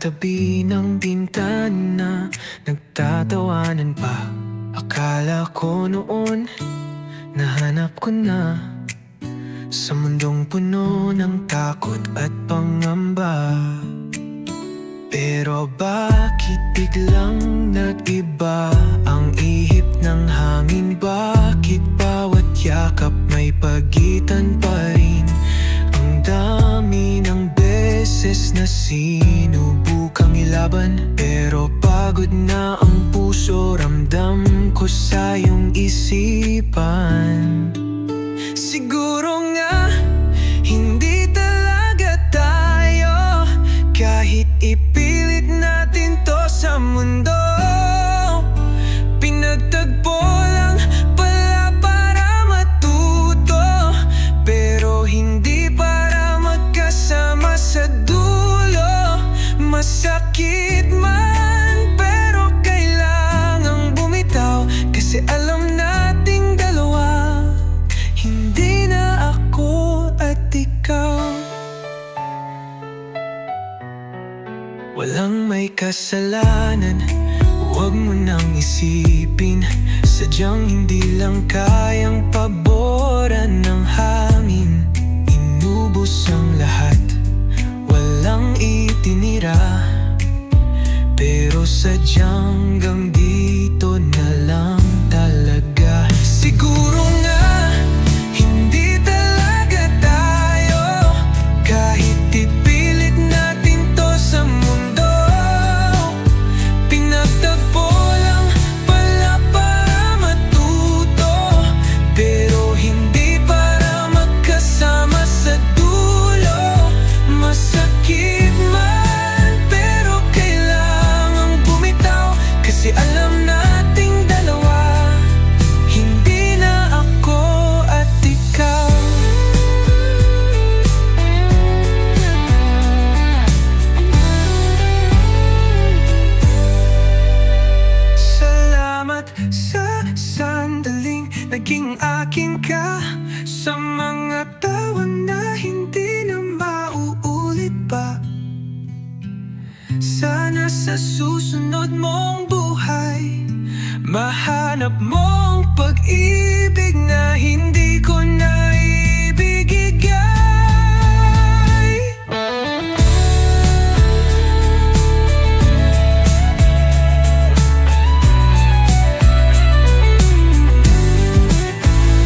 tabi ng bintana, nagtatawanan pa. Akala ko noon, nahanap ko na sa mundong puno ng takot at pangamba. Pero bakit biglang nag-iba ang ihip ng hangin? Bakit bawat yakap may pagitan pa rin? Ang dami ng beses na sinubukang ilaban, pero pagod na ang puso, ramdam ko sa iyong isipan. Siguro nga hindi talaga tayo, kahit ipilit natin to sa mundo. Pinagtagpo lang pala para matuto, pero hindi para magkasama sa dulo. Masakit man, pero kailangang bumitaw, kasi alam nating dalawa, hindi na ako at ikaw. Walang may kasalanan, huwag mo nang isipin. Sadyang hindi lang kayang paboran ng hangin. Inubos ang lahat, walang itinira, pero sadyang hanggang dito na lang talaga. Siguro nga hindi talaga tayo, kahit ipilit natin to sa mundo. Pinagtagpo lang pala para matuto, pero hindi para magkasama sa dulo. Masakit man, pero kailangang bumitaw, kasi alam nating dalawa, hindi na ako at ikaw. Salamat sa sandaling naging akin ka, sa mga tawa na hindi na mauulit pa. Sana sa susunod mong buhay, mahanap mong pag-ibig na hindi ko naibigay.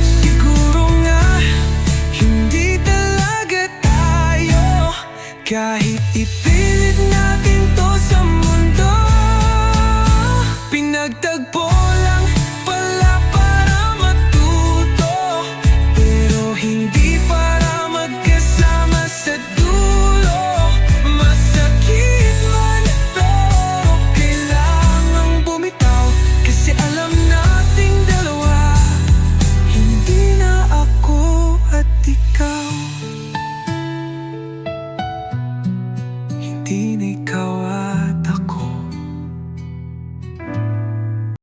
Siguro nga hindi talaga tayo, kahit ipilit natin to sa mundo. Pinagtagpo